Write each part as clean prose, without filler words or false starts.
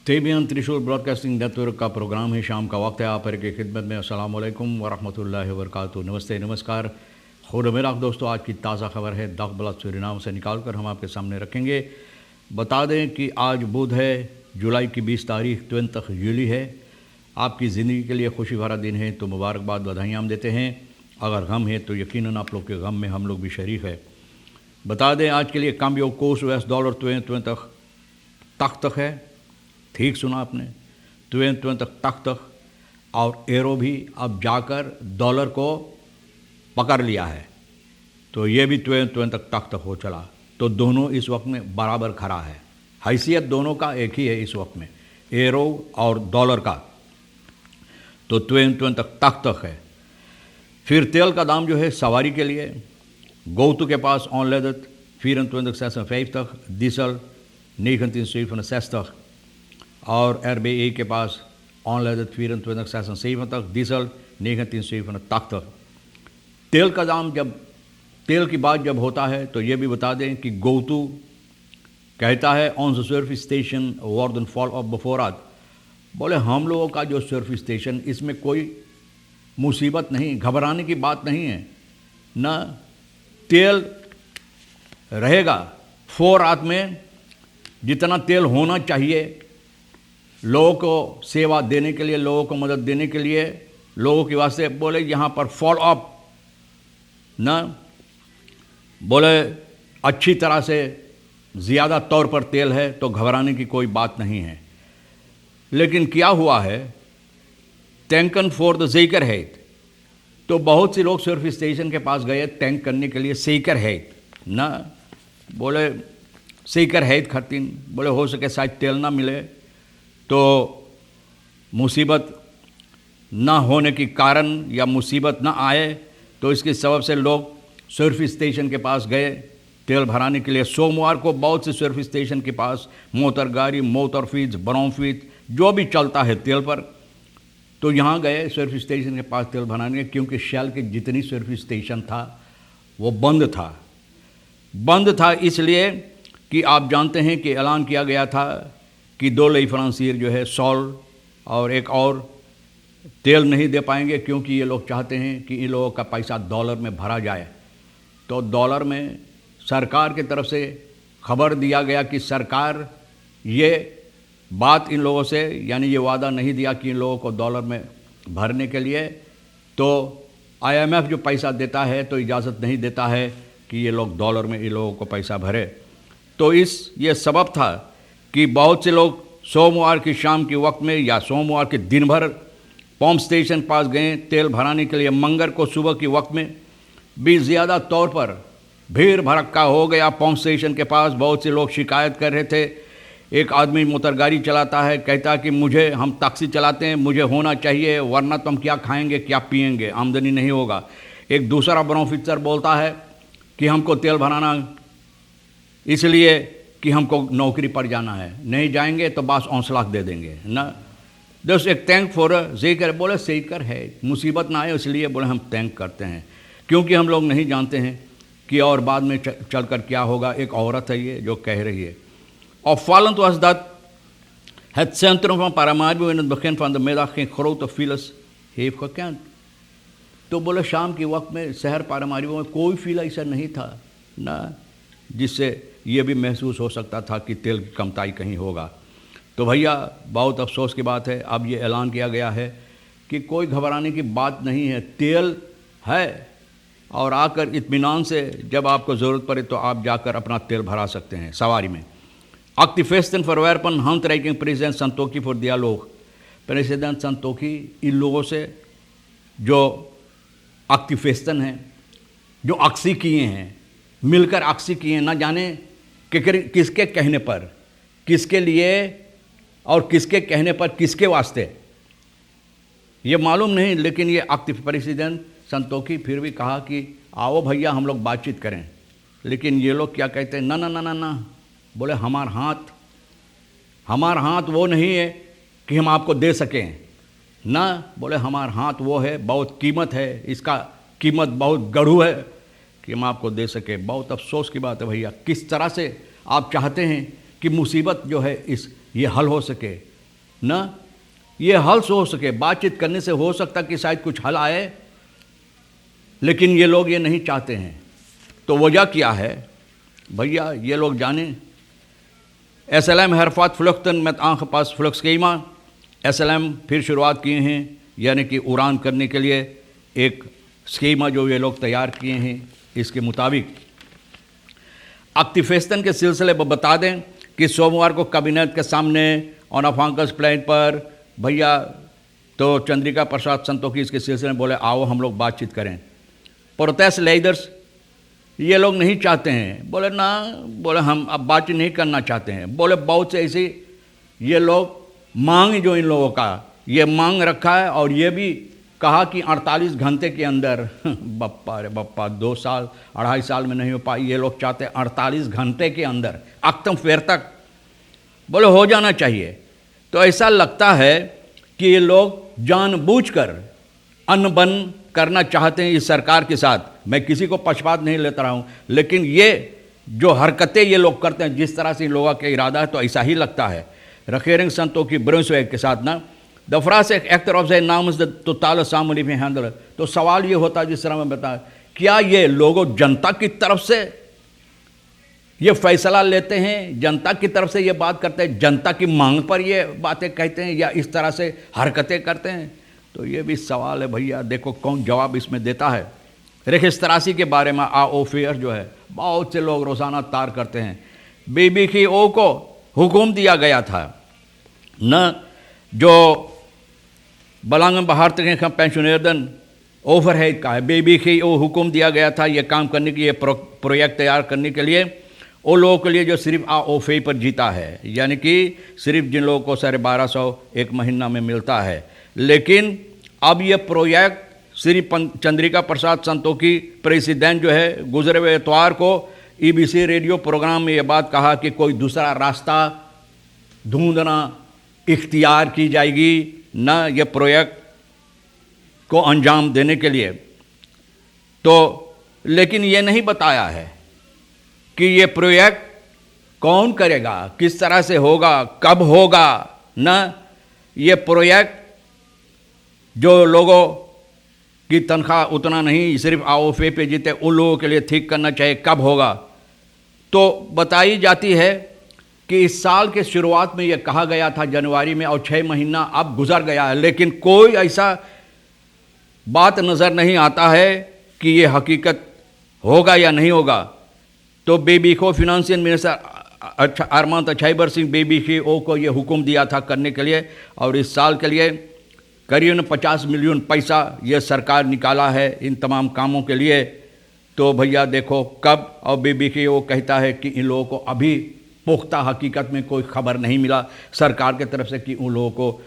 तेबियन त्रिशूल broadcasting network का programme है। शाम का वक्त है। आप हर की खिदमत में अस्सलाम वालेकुम वरहमतुल्लाहि वबरकातुहू। नमस्ते, नमस्कार, खुद मेरा दोस्तों। आज की ताज़ा खबर है दखबला सूरीनाम से निकाल कर हम आपके सामने रखेंगे। बता दें कि आज बुध है, जुलाई की 20 तारीख 20 जुलाई है। आपकी ज़िंदगी के लिए खुशी भरा दिन है, तो मुबारकबाद, बधाइयाँ हम देते हैं। अगर गम है तो यकीनन आप लोग के गम में हम लोग भी शरीक है। बता दें आज के लिए काम्बियो कोर्स US डॉलर 22 तक है। ठीक सुना आपने, 22 तक। और एरो भी अब जाकर डॉलर को पकड़ लिया है, तो ये भी 22 तक हो चला। तो दोनों इस वक्त में बराबर खड़ा है। हैसियत दोनों का एक ही है इस वक्त में, एरो और डॉलर का। तो 22 तक है। फिर तेल का दाम जो है सवारी के लिए गोतु के पास ऑनलेदत 24,56 डीजल 19,67 और RBI के पास ऑनलेदत 24,67 डीजल 19,67। तेल का दाम तेल की बात जब होता है तो ये भी बता दें कि गोतु कहता है on the service station warden fall off बफोरात। बोले हम लोगों का जो सर्विस स्टेशन, इसमें कोई मुसीबत नहीं, घबराने की बात नहीं है ना। तेल रहेगा 4 रात में, जितना तेल होना चाहिए लोगों को सेवा देने के लिए, लोगों को मदद देने के लिए, लोगों के वास्ते। बोले यहाँ पर फॉल ऑफ ना, बोले अच्छी तरह से ज़्यादा तौर पर तेल है तो घबराने की कोई बात नहीं है। लेकिन क्या हुआ है, टैंकन फॉर द सेकर है, तो बहुत से लोग सर्विस स्टेशन के पास गए टैंक करने के लिए। सेकर है ना, बोले सेकर है खतीन, बोले हो सके शायद तेल ना मिले, तो मुसीबत ना होने के कारण या मुसीबत ना आए, तो इसके सबब से लोग सर्विस स्टेशन के पास गए तेल भराने के लिए। सोमवार को बहुत से सर्विस स्टेशन के पास मोटर गाड़ी, मोटर फीस, ब्राउन फीस जो भी चलता है तेल पर, तो यहाँ गए सर्विस स्टेशन के पास तेल भराने, क्योंकि शेल के जितनी सर्विस स्टेशन था वो बंद था इसलिए कि आप जानते हैं कि ऐलान किया गया था कि 2 लई फ्रांसीर जो है सॉल और एक और तेल नहीं दे पाएंगे, क्योंकि ये लोग चाहते हैं कि इन लोगों का पैसा डॉलर में भरा जाए। तो डॉलर में सरकार की तरफ से खबर दिया गया कि सरकार ये बात इन लोगों से, यानी ये वादा नहीं दिया कि इन लोगों को डॉलर में भरने के लिए, तो IMF जो पैसा देता है तो इजाज़त नहीं देता है कि ये लोग डॉलर में इन लोगों को पैसा भरे। तो ये सबब था कि बहुत से लोग सोमवार की शाम के वक्त में या सोमवार के दिन भर पंप स्टेशन पास गए तेल भराने के लिए। मंगर को सुबह के वक्त में भी ज़्यादा तौर पर भीड़ भड़क्का हो गया पंप स्टेशन के पास। बहुत से लोग शिकायत कर रहे थे। एक आदमी मोटर गाड़ी चलाता है, कहता कि हम टैक्सी चलाते हैं, मुझे होना चाहिए, वरना तो हम क्या खाएंगे क्या पिएंगे, आमदनी नहीं होगा। एक दूसरा बेनिफिशियर बोलता है कि हमको तेल भराना इसलिए कि हमको नौकरी पर जाना है, नहीं जाएंगे तो बस 11 लाख दे देंगे ना। दोस्त एक टैंक फॉर जेकर, बोले सेकर है, मुसीबत ना आए इसलिए बोले हम टैंक करते हैं, क्योंकि हम लोग नहीं जानते हैं कि और बाद में चलकर क्या होगा। एक औरत है ये जो कह रही है, opvallend was dat het centrum van Paramaribo in het begin van de middag geen grote files heeft gekend। तो बोले शाम के वक्त में शहर पारामारिबो में कोई फील ऐसा नहीं था ना, जिससे ये भी महसूस हो सकता था कि तेल की कमताई कहीं होगा। तो भैया बहुत अफसोस की बात है, अब ये ऐलान किया गया है कि कोई घबराने की बात नहीं है, तेल है और आकर इत्मीनान से जब आपको ज़रूरत पड़े तो आप जाकर अपना तेल भरा सकते हैं सवारी में। Activisten verwerpen handreiking president Santokhi for dialoog। President Santokhi इन लोगों से जो एक्टिविस्टन हैं, जो अक्सी किए हैं, मिलकर अक्सी किए हैं, ना जाने किसके कहने पर, किसके लिए और किसके कहने पर, किसके वास्ते ये मालूम नहीं। लेकिन ये प्रेसिडेंट संतोखी फिर भी कहा कि आओ भैया हम लोग बातचीत करें। लेकिन ये लोग क्या कहते हैं, ना ना ना ना ना, बोले हमारा हाथ वो नहीं है कि हम आपको दे सकें ना, बोले हमारा हाथ वो है, बहुत कीमत है, इसका कीमत बहुत गढ़ू है कि हम आपको दे सके। बहुत अफसोस की बात है भैया, किस तरह से आप चाहते हैं कि मुसीबत जो है ये हल हो सके, ना ये हल से हो सके, बातचीत करने से हो सकता कि शायद कुछ हल आए, लेकिन ये लोग ये नहीं चाहते हैं। तो वजह क्या है भैया, ये लोग जाने। SLM हरफात फ्लुख्तन में आंख पास फ्लुख स्कीमा SLM फिर शुरुआत किए हैं, यानी कि उड़ान करने के लिए एक स्कीमा जो ये लोग तैयार किए हैं। इसके मुताबिक एक्टिफेस्टन के सिलसिले पर बता दें कि सोमवार को कैबिनेट के सामने ऑनाफांकस प्लान पर भैया तो चंद्रिका प्रसाद संतोखी इसके सिलसिले में बोले आओ हम लोग बातचीत करें। प्रोटेस्ट लीडर्स ये लोग नहीं चाहते हैं, बोले ना, बोले हम अब बातचीत नहीं करना चाहते हैं। बोले बहुत से ऐसे ये लोग मांग जो इन लोगों का ये मांग रखा है, और ये भी कहा कि 48 घंटे के अंदर बप्पा रे बप्पा 2 साल 2.5 साल में नहीं हो पाई, ये लोग चाहते हैं 48 घंटे के अंदर अक्तम फेर तक बोले हो जाना चाहिए। तो ऐसा लगता है कि ये लोग जानबूझकर अनबन करना चाहते हैं इस सरकार के साथ। मैं किसी को पक्षपात नहीं लेता रहा हूँ, लेकिन ये जो हरकतें ये लोग करते हैं, जिस तरह से इन लोगों का इरादा है, तो ऐसा ही लगता है। रखेरिंग संतोखी ब्रुंसवेग के साथ ना दफरा से एक्टर ऑफ द नाम तो ताल सामने में हैंडल। तो सवाल ये होता है, जिस तरह मैं बताया, क्या ये लोगों जनता की तरफ से ये फैसला लेते हैं, जनता की तरफ से ये बात करते हैं, जनता की मांग पर ये बातें कहते हैं, या इस तरह से हरकतें करते हैं? तो ये भी सवाल है भैया। देखो कौन जवाब इसमें देता है। रेखिस तरासी के बारे में ऑफेयर जो है बहुत से लोग रोज़ाना तार करते हैं। BBKO को हुक्म दिया गया था न, जो बलांगम बहार तक पेंशनर्दन ओवरहेड का है, BBKO हुक्म दिया गया था ये काम करने के लिए, प्रोजेक्ट तैयार करने के लिए वो लोगों के लिए जो सिर्फ ओफे पर जीता है, यानी कि सिर्फ जिन लोगों को 1250 एक महीना में मिलता है। लेकिन अब ये प्रोजेक्ट श्री चंद्रिका प्रसाद संतोखी प्रेसिडेंट जो है गुजरे हुए इतवार को EBC रेडियो प्रोग्राम में ये बात कहा कि कोई दूसरा रास्ता ढूंढना इख्तियार की जाएगी न ये प्रोजेक्ट को अंजाम देने के लिए। तो लेकिन ये नहीं बताया है कि ये प्रोजेक्ट कौन करेगा, किस तरह से होगा, कब होगा। न ये प्रोजेक्ट जो लोगों की तनख्वाह उतना नहीं, सिर्फ OFA पे जीते उन लोगों के लिए ठीक करना चाहिए, कब होगा। तो बताई जाती है कि इस साल के शुरुआत में ये कहा गया था जनवरी में, और 6 महीना अब गुजर गया है, लेकिन कोई ऐसा बात नज़र नहीं आता है कि ये हकीकत होगा या नहीं होगा। तो BBKO फिनेंशियल मिनिस्टर अरमान तछाइबर सिंह BBKO को ये हुक्म दिया था करने के लिए, और इस साल के लिए करीबन 50 मिलियन पैसा ये सरकार निकाला है इन तमाम कामों के लिए। तो भैया देखो कब, और BBKO कहता है कि इन लोगों को अभी पुख्ता हकीकत में कोई खबर नहीं मिला सरकार की तरफ से कि उन लोगों को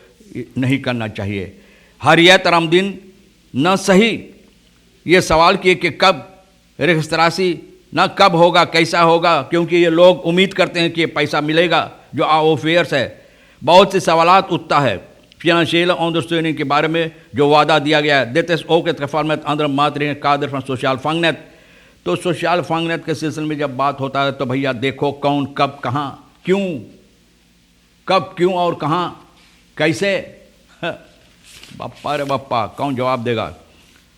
नहीं करना चाहिए। हरियत रामदीन न सही ये सवाल किए कि कब रेखस्तरासी ना कब होगा, कैसा होगा, क्योंकि ये लोग उम्मीद करते हैं कि ये पैसा मिलेगा जो OFAs है। बहुत से सवालात उठता है फिनेंशियल अंडरस्टैंडिंग के बारे में जो वादा दिया गया है। देते ओके तफार्मत अंदर मात्र कादर फ्रॉम सोशल फंगनेट। तो सोशल फंगनेट के सिलसिले में जब बात होता है तो भैया देखो कौन कब कहाँ क्यों, कब क्यों और कहाँ कैसे, बप्पा रे बप्पा कौन जवाब देगा।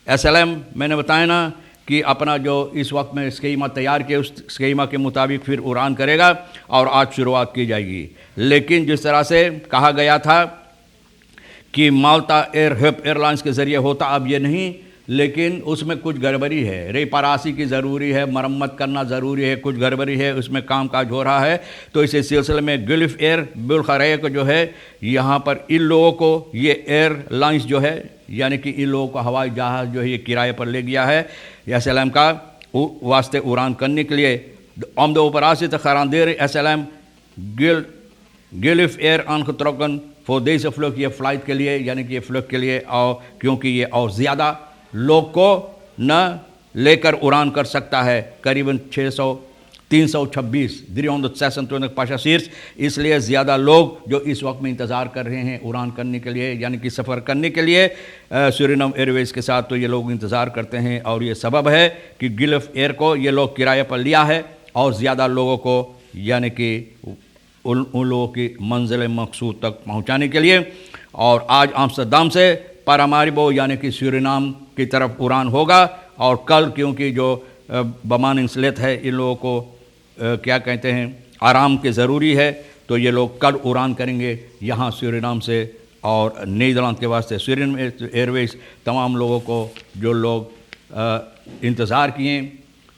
SLM मैंने बताया ना कि अपना जो इस वक्त में स्कीमा तैयार किया उस स्कीमा के मुताबिक फिर उड़ान करेगा और आज शुरुआत की जाएगी। लेकिन जिस तरह से कहा गया था कि माल्टा एयरलाइंस के ज़रिए होता, अब ये नहीं, लेकिन उसमें कुछ गड़बड़ी है, रेपारासी की ज़रूरी है, मरम्मत करना ज़रूरी है, कुछ गड़बड़ी है, उसमें कामकाज हो रहा है। तो इस सिलसिले में गल्फ एयर बुल्खरैया को जो है यहाँ पर इन लोगों को ये एयरलाइंस जो है यानी कि इन लोगों को हवाई जहाज़ जो है ये किराए पर ले गया है SLM का वास्ते उड़ान करने के लिए। आमद ऊपरासी खरानदेर SLM गल्फ एयर अनखतरकन फॉर देश फ्लॉक ये फ़्लाइट के लिए यानी कि ये फ्लॉक के लिए, और क्योंकि ये और ज़्यादा लोग को न लेकर उड़ान कर सकता है, करीबन 326 पाशा शीर्ष, इसलिए ज़्यादा लोग जो इस वक्त में इंतज़ार कर रहे हैं उड़ान करने के लिए यानी कि सफ़र करने के लिए सूरिनाम एयरवेज़ के साथ, तो ये लोग इंतज़ार करते हैं। और ये सबब है कि गल्फ एयर को ये लोग किराए पर लिया है और ज़्यादा लोगों को यानी कि उन लोगों की मंजिल मकसूद तक पहुंचाने के लिए। और आज आम्स्टरडम से पारामारिबो यानी कि सूरिनाम की तरफ उड़ान होगा। और कल क्योंकि जो बमानिंगस्लेट है इन लोगों को क्या कहते हैं आराम के ज़रूरी है, तो ये लोग कल उड़ान करेंगे यहाँ सूरिनाम से। और नीदरलैंड के वास्ते सूरिनाम एयरवेज तमाम लोगों को जो लोग इंतज़ार किए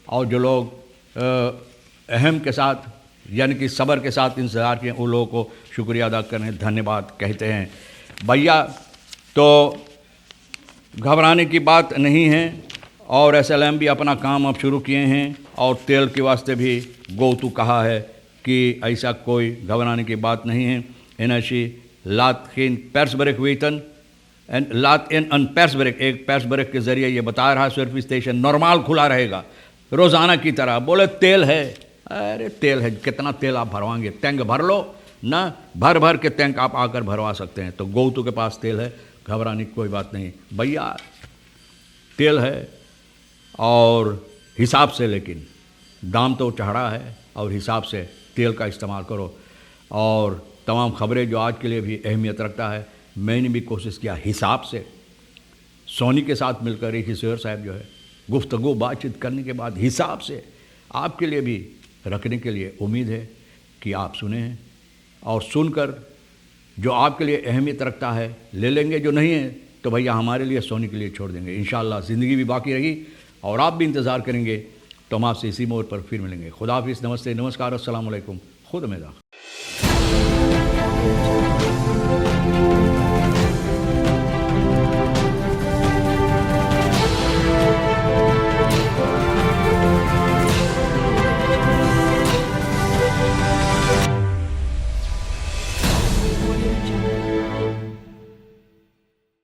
और जो लोग अहम के साथ यानी कि सब्र के साथ इंतज़ार किए उन लोगों को शुक्रिया अदा करने धन्यवाद कहते हैं। भैया तो घबराने की बात नहीं है। और SLM भी अपना काम अब शुरू किए हैं और तेल के वास्ते भी गोतू कहा है कि ऐसा कोई घबराने की बात नहीं है। एनर्जी लात इन persbericht weten एंड लात इन अन persbericht एक persbericht के ज़रिए ये बता रहा सर्विस स्टेशन नॉर्मल खुला रहेगा रोज़ाना की तरह। बोले तेल है, अरे तेल है, कितना तेल आप भरवाएंगे, टैंक भर लो ना, भर भर के टैंक आप आकर भरवा सकते हैं। तो गोतू के पास तेल है, घबराने की कोई बात नहीं भैया, तेल है और हिसाब से, लेकिन दाम तो चढ़ा है और हिसाब से तेल का इस्तेमाल करो। और तमाम ख़बरें जो आज के लिए भी अहमियत रखता है, मैंने भी कोशिश किया हिसाब से सोनी के साथ मिलकर एक शेर साहब जो है गुफ्तगू बातचीत करने के बाद हिसाब से आपके लिए भी रखने के लिए उम्मीद है कि आप सुने हैं और सुनकर जो आपके लिए अहमियत रखता है ले लेंगे, जो नहीं है तो भैया हमारे लिए सोनी के लिए छोड़ देंगे। इंशाअल्लाह ज़िंदगी भी बाकी रही और आप भी इंतज़ार करेंगे, तो हम आपसे इसी मोड़ पर फिर मिलेंगे। खुदा हाफिज़, नमस्ते, नमस्कार, अस्सलाम वालेकुम, खुद में